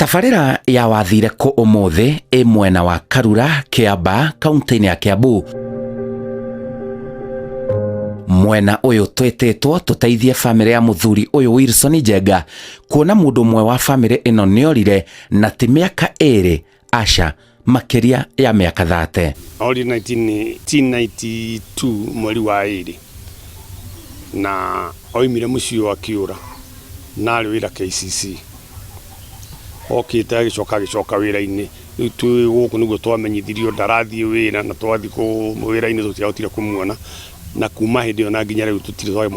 Tabarĩra ya wathire kũ ũmũthĩ ĩ mwena wa Karura, Kiamba, kaunti-inĩ ya Kiambu. Mwena ũyũ twĩtĩtwo tũteithie famĩlĩ ya mũthuri ũyũ Wilson Njenga kuona mũndũ ũmwe wa famĩlĩ ĩno nĩorire na ti mĩaka ĩrĩ, aca makĩria ya mĩaka 30. Oli 1992 mweri wa ĩrĩ na oimire mũciĩ wa Kiura na arĩ wĩra KCC. Okĩte agĩcoka wĩra-inĩ. Rĩu twĩ gũkũ nĩguo twamenyithirio ndarathiĩ wĩra na twathi wĩra-inĩ tũtiahotire kũmuona, na kuma hĩndĩ ĩyo na nginya rĩu tũtirĩ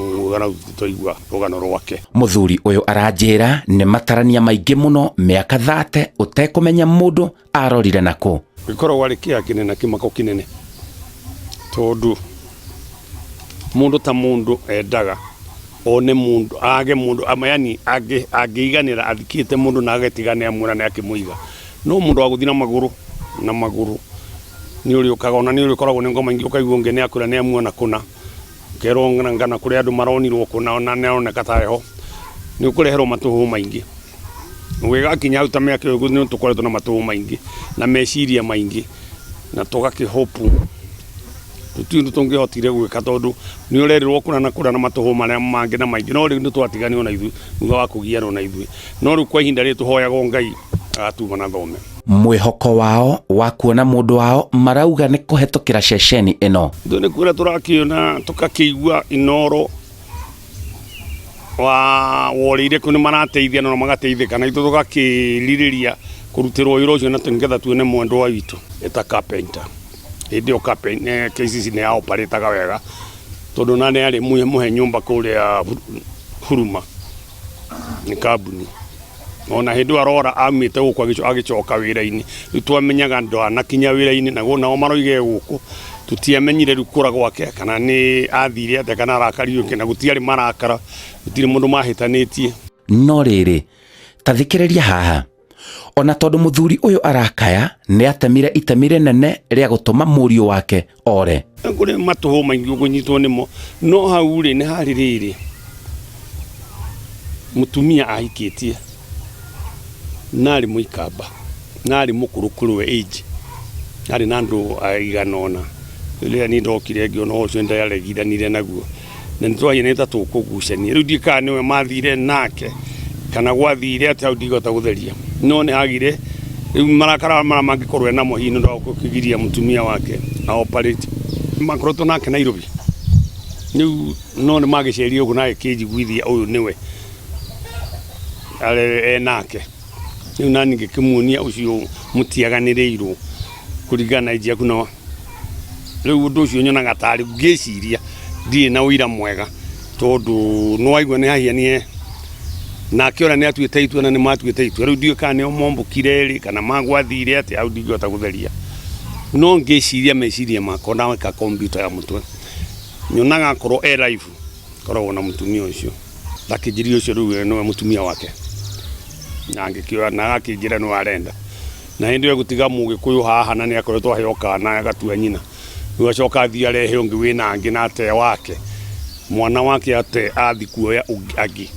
twaigua rũgano rwake. Mũthuri ũyũ aranjĩra nĩ matarania maingĩ mũno mĩaka 30 ũtekũmenya mũndũ arorire nakũ. Gĩkoragwo arĩ kĩeha kĩnene na kĩmako kĩnene, tondũ mũndũ ta mũndũ endaga one mũndũ age mũndũ amayani angĩiganĩra athikĩte mũndũ na agetiganĩra mũrane akĩmũiga. No mũndũ wa gũthiĩ na magũrũ nĩ ũrĩ ũkagona nĩ ũrĩ ũkoragwo nĩ ngoma ingĩ ũkaigua ngene akũra nĩ amuona kũna kerongana ngana kũrĩa andũ maronirwo kũna na nĩoneka ta heho nĩ ũkũreherwo matũhũ maingĩ. Ũgĩgakinya hau ta mĩaka ĩyo nĩ tũkoretwo na matũhũ maingĩ na meciria maingĩ na tũgakĩhopu tũtiũndũ tũngĩhotire gwĩka, tondũ nĩ ũrerirwo kũna na matũhũ marĩa mangĩ na maingĩ. No rĩu nĩ twatiganio na ithuĩ thutha wa kũgianwo na ithuĩ. No rĩu kwa ihinda rĩrĩ tũhoyaga Ngai agatuma na thome. Mwĩhoko wao wa kuona mũndũ wao marauga nĩ kũhetũkĩra ceceni ĩno. Nĩ kuura tũrakĩona tũkakĩigua inoro wa worĩire kũ nĩ marateithia na magateithĩka, na ithuĩ tũgakĩrirĩria kũrutĩrwo wĩra ũcio na nĩgetha tuone mwendwa witũ eta carpenter. Hĩndĩ ĩyo carpenter KCC nĩ yaoparĩtaga wega, tondũ na nĩ arĩ mũhe nyũmba kũrĩa Huruma nĩ kambuni. Ona hĩndĩ arora amĩte gũkũ agĩcoka wĩra-inĩ. Rĩu twamenyaga ndanakinya wĩra-inĩ naguo nao maroige gũkũ tutiamenyire rĩu kũra gwake kana nĩ athire atĩa kana arakariũke, na gũtiarĩ marakara, gũtirĩ mũndũ mahĩtanĩtie. No rĩrĩ ta thikĩrĩria haha, ona tondũ mũthuri ũyũ arakaya nĩ atemire itemi rĩnene rĩa gũtũma mũriũ wake ore. Kũrĩ matũhũ maingĩ ũkũnyitwo nĩmo, no hau rĩ nĩ harĩ rĩrĩ mũtumia ahikĩtie nari mũikamba nari mũkũrũ kũrũ age nari na andũ aiganona. Rĩrĩa niĩ ndokire ngĩona ũcio ndaregithanire naguo na nĩtwahianĩte tũkũgucania. Rĩu ndikaa nĩwe mathire nake kana gwathire atĩ hau ndigota gũtheria, no nĩ hagire rĩu marakara mara mangĩkorwo namo hihi nĩ ndakũgiria mũtumia wake na operate makoretwo nake Nairobi. Rĩu no nĩ magĩceria ũguo na gĩkĩnjiguithia ũyũ nĩwe nake. Rĩu nani ngĩkĩmuonia ũcio mũtiaganĩrĩirwo kũringana ijia kuna. Rĩu ũndũ ũcio nyonaga tarĩ ngĩciria ndirĩ na ũira mwega, tondũ no aigua nĩ hahianie na akĩona nĩ atuĩte itua na nĩ matuĩte itua. Rĩu ndiũĩ kana nĩo mombũkire rĩ kana magwathire atĩ hau ndingĩhota gũtheria. No ngĩciria meciria makwa ndaweka kompiuta ya mũtwe nyonaga korwo live korwo na mũtumia ũcio ndakĩnjirie ũcio rĩu nĩwe mũtumia wake na ngĩkĩoya na agakĩnjĩra nĩ arenda. Na hĩndĩ ĩyo gũtiga mũgĩkũyũ haha na nĩ akoretwo aheo kana agatua nyina. Rĩu acoka athiĩ arehe ũngĩ wĩna angĩ na ate wake mwana wake ate athi kuoya angĩ.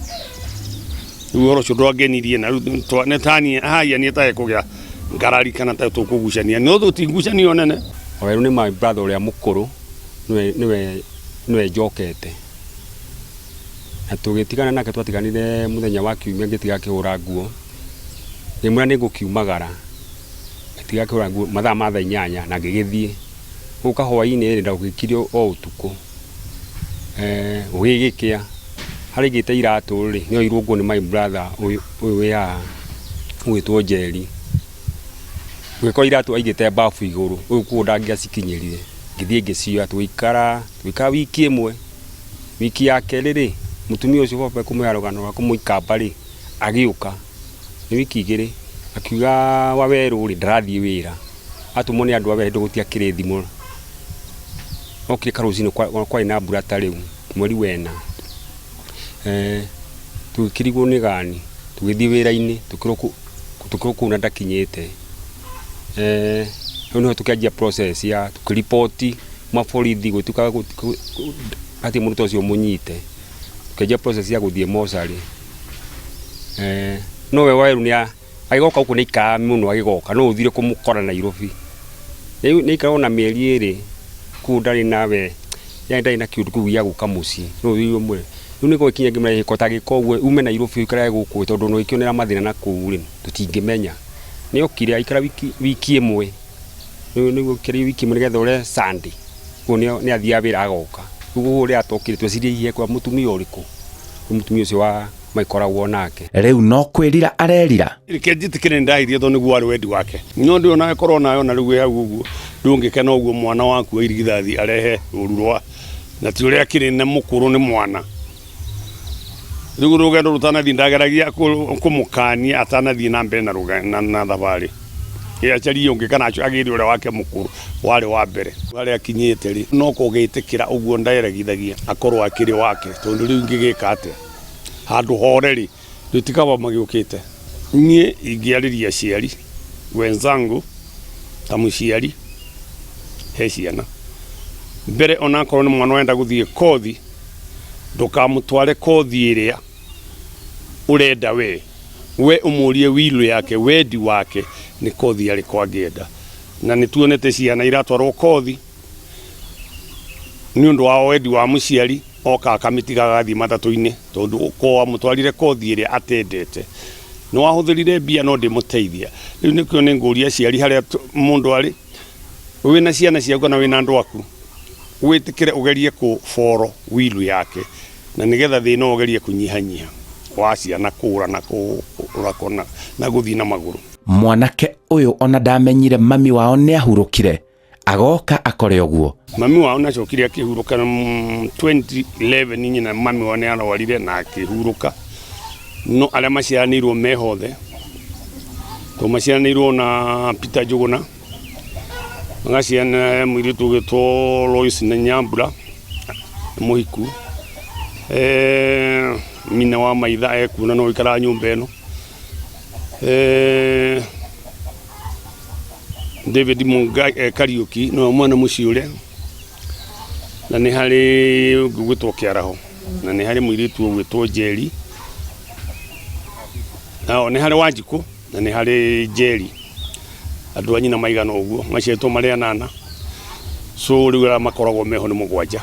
Rĩu ũhoro ũcio ndwangenirie na rĩu nĩ tani hahianie ta kũgĩa ngarari kana ta tũkũgucania. No tũtingucanio nene. Waweru nĩ my brother ũrĩa mũkũrũ nĩwe njokete, na tũgĩtigana nake twatiganire mũthenya wa kiumia ngĩtiga kĩhũra nguo. Ngĩmwĩra nĩ ngũkiumagara ngĩtiga kĩhũra nguo mathaa ma thaa 8 na ngĩgĩthiĩ gũka hwaĩ-inĩ ndagũgĩkire o ũtukũ gũgĩgĩkĩa harĩ gĩte iratũ rĩ nĩ oirwo nguo nĩ my brother ũyũ wĩ haha ũgĩtwo Njeri. Gwĩkora iratũ aigĩte bafu igũrũ ũyũ kuo ndangĩacikinyĩrire. Ngĩthiĩ ngĩcioya tũgĩikara wiki ĩmwe. Wiki ya kerĩ rĩ mũtumia ũcio bobe kũmũya rũgano rwa kũmũikamba rĩ agĩũka. Nĩ wiki igĩrĩ akiuga Waweru rĩ ndarathiĩ wĩra atũmwo nĩ andũ a wendo gũtiakĩrĩ thimũ. Okire karucinĩ kwarĩ na mbura ta rĩu mweri wena. Tũgĩkĩrigwo nĩ gani tũgĩthiĩ wĩra-inĩ tũkĩrwo kũu na ndakinyĩte. Rĩu nĩho tũkĩanjia process ya tũkĩripoti maborithi gũtuĩka atĩ mũndũ ta ũcio mũnyite. Tũkĩanjia process ya gũthiĩ mocarĩ. No we Waweru agigoka uko nika muno agigoka no uthire kumukora Nairobi ni ikara na mieri iri ku ndari nawe ya ndai na kiundu ku ya guka muciĩ no uthire mwe ni ko kinya ngimara ikotagi kogwe ume Nairobi ikara guku tondu no ikionera mathina na ku ri tutingimenya ni okire aikara wiki imwe ni gukiri wiki imwe getha ure Sunday ko ni athia wira agoka ugu uri atokire twecirie ihe kwa mutumia uriku mutumia ucio wa maikoragwo nake riu no kwirira arerira reke njitikire ndairie to niguo ari wendi wake no ndio na korona yo na riu ya gugu ndungikena uguo mwana waku irigithathi arehe ururwa na ti uria kiri ne mukuru ni mwana riu rugendo rutanathi ndageragia kumukania atanathi na mbere na rugendo na thabari ya chari yonge kana acho agiri uria wake mukuru wale wa mbere wale akinyite ri no kugitikira uguo ndairagithagia akorwo akiri wake tondu riu ngigika ate handu horeri ritikaba magiukite nie ingiariria ciari wenzangu ta muciari he ciana mbere ona korwo ni mwana wenda guthie kothi ndukamutware kothi iria urenda we umurie wilu yake wendi wake ni kothi ari kwangenda na ni tuonete ciana iratwarwo kothi ni undu wa wendi wa muciari oka akamitiga gathi matatu-ini tondu ko amutwarire kothi iria atendete no ahuthirire bia no ndimuteithia riu nikio ni nguria ciari haria mundu ari wina ciana ciaku na wina andu aku witikire ugerie ku foro wilu yake na nigetha thina ugerie kunyihanyiha wa ciana kura na kurakona na guthi na maguru mwanake uyu ona ndamenyire mami wao ni ahurukire agoka akore oguo mami wao nacokire akihuruka 2011 nyina mami wao ni arwarire na akihuruka no aria maciaranirwo mehothe to maciaranirwo na Peter Juguna magaciana mwiritu gitwo Lois na Nyambura muhiku mina wa maitha ekuna no ikara nyumba eno David Mungai Kariuki no mwana muciĩ uria na ni hari gugitwo Kiaraho na ni hari mwiritu ugwitwo Njeri na ni hari Wanjiku na ni hari Njeri andu anyina maigana uguo macietwo maria nana so riu makoragwo meho ni mugwanja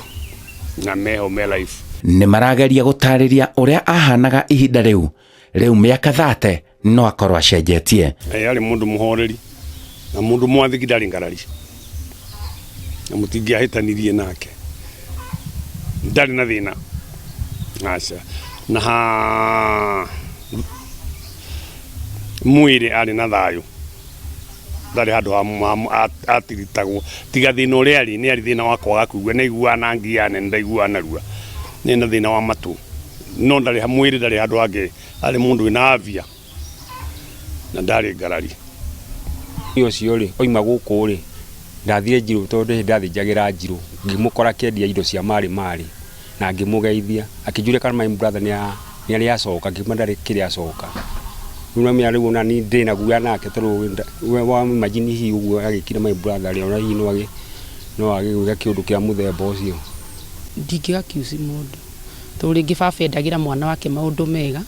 na meho me life ni marageria gutariria uria ahanaga ihinda riu miaka 30 no akorwo acenjetie ari mundu muhoreri na mundu mwathiki ndari ngarari na mutingiahitanirie nake ndari na thina aca na mwiri ari na thayu ndari handu atiritagwo tiga thina uria ari ni ari thina wa kwaga kuigua na iguana ngiane ndaiguana rua ni na thina wa matu no ndari mwiri ndari handu angi ari mundu wina afya na ndari ngarari iyo ciori oima guku ri ndathire njiru tondu ndathinjagira njiru ngimukora kendia indo cia mari na ngimugeithia akijure kana my brother ni ari acoka ngimandari kiri acoka nuna mi ari wona ni ndina guya nake toro we wa imagine hi uguo agikira my brother ari ona hi no agiguga kiundu kia muthemba ucio ndingiga kiusi mundu to ringi baba endagira mwana wake maundu mega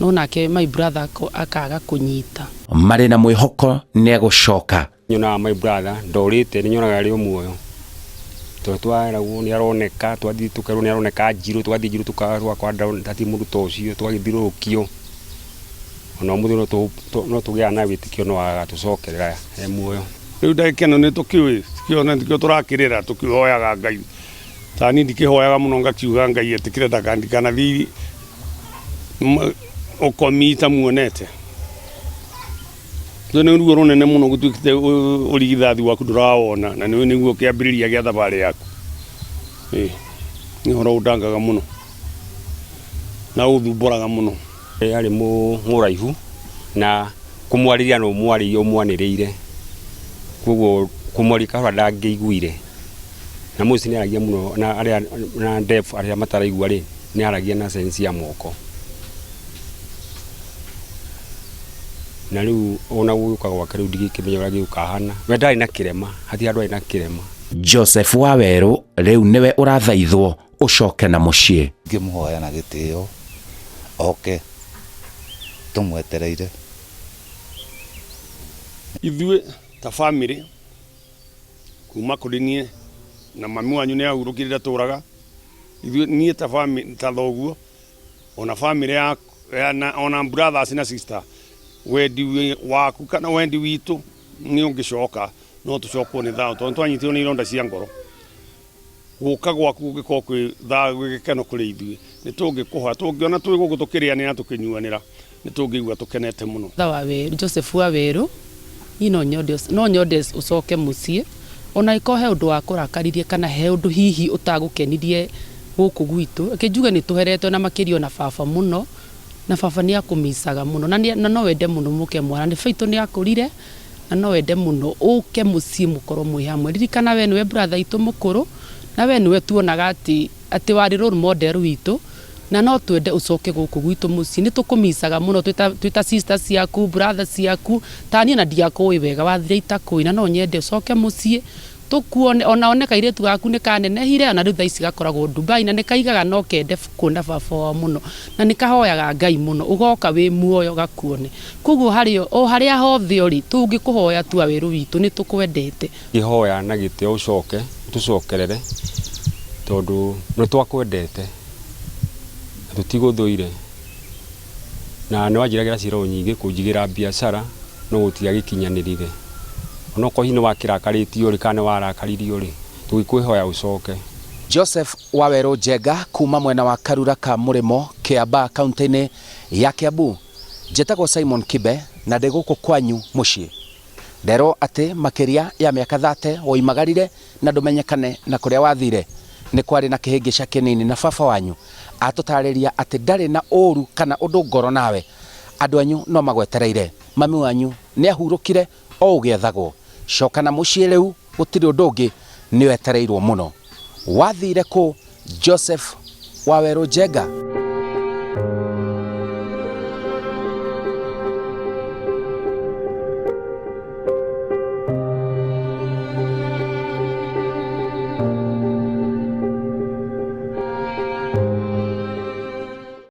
no nake my brother akaga kunyita mari na mwihoko ni egucoka nyona my brother ndorite ni nyonaga ari muoyo to twara ni aroneka twathi tukarwo ni aroneka njiru twathi njiru tukarwa kwa ndati mundu tocio twagithirukio ona muthiro no tugia na witikio no agatucokerera muoyo riu ndakeno ni tukiwi kiona ndikio turakirira tukihoyaga Ngai tani ndikihoyaga muno ngakiuga Ngai etikire ndakandikana thiri ukomita muonete None ruo runene muno gutwikite urigithathi waku nduraona na ni niguo kiambiriria gia thabari yaku ni horo udangaga muno na uthumburaga muno ari muraihu na kumwariria no mwari yo mwaniriire kugo kumwarika hora ndangiguire na muci ni aragia muno na aria na def aria mataraigua ri ni aragia na sense ya moko na riu ona gukaga gwake riu ndigikimenya uria giukahana we ndari na kirema hati andu ari na kirema Joseph Waweru riu niwe urathaithwo ucoke na muciĩ ngimuhoya na gitio oke tumwetereire Ithuĩ ta family kuma kũrĩ niĩ na mami wanyu nĩ ahurũkire tũraga. Ithuĩ niĩ ta family ta thoguo ona family ya ona brothers na sister wendi waku kana wendi witũ nĩ ũngĩcoka no tũcokwo nĩ thayũ tondũ twanyitirwo nĩ ironda cia ngoro. Gũka gwaku gũgĩkorwo kwĩ thayũ gĩkeno kũrĩ ithuĩ nĩ tũngĩkũhoya tũngĩona twĩ gũkũ tũkĩrĩanĩra tũkĩnyuanĩra nĩ tũngĩigua tũkenete mũno. Waweru Joseph Waweru no nyende ũcoke mũciĩ ona iko he ũndũ wa kũrakaririe kana he ũndũ hihi ũtagũkenirie gũkũ gwitũ akĩnjuge nĩ tũheretwo na makĩria na baba mũno na baba nĩ akũmicaga mũno na no wende mũno mũke mwana nĩ baitũ nĩ akũrire na no wende mũno ũke mũciĩ mũkorwo mwĩ hamwe. Ririkana we nĩwe brother itũ mũkũrũ na we nĩwe tuonaga atĩ warĩ role model witũ na no twende ũcoke gũkũ gwitũ mũciĩ. Nĩ tũkũmicaga mũno twĩta sisters ciaku brothers ciaku tani na ndiakũĩ wega wathire itakũĩ na no nyende ũcoke mũciĩ tukuone ona oneka iretu gaku nĩ kanenehire na rĩu thaa ici gakoragwo Dubai na nĩ kaigaga no kende kuona baba wao mũno na nĩ kahoyaga Ngai mũno ũgoka wĩ muoyo gakuone. Koguo harĩa hothe ũrĩ tũngĩkũhoya tu Waweru witũ nĩ tũkwendete. Ngĩhoya na gĩtĩo ũcoke tũcokerere tondũ nĩ twakwendete tũtigũthũire na nĩ wanjiragĩra ciĩro nyingĩ kũnjigĩra biacara no gũtiagĩkinyanĩrire. Onoko hino wakĩrakarĩtio rĩ kana warakaririo rĩ tũgĩkwĩhoya ũcoke. Joseph Waweru Njenga kuma mwena wa Karura ka Mũrĩmo Kiambaa kaunti-inĩ ya Kiambu. Njetagwo Simon Kibe na ndĩ gũkũ kwanyu mũciĩ. Nderwo atĩ makĩria ya mĩaka 30 woimagarire na ndũmenyekane na kũrĩa wathire nĩ kwarĩ na kĩhĩngĩca kĩnini na baba wanyu atũtarĩria atĩ ndarĩ na ũru kana ũndũ ngoro nawe. Andũ anyu no magwetereire. Mami wanyu nĩ ahurũkire o ũgĩethagwo. Coka na mũciĩ rĩu gũtirĩ ũndũ ũngĩ nĩ wetereirwo mũno. Wathire kũ Joseph Waweru Njenga?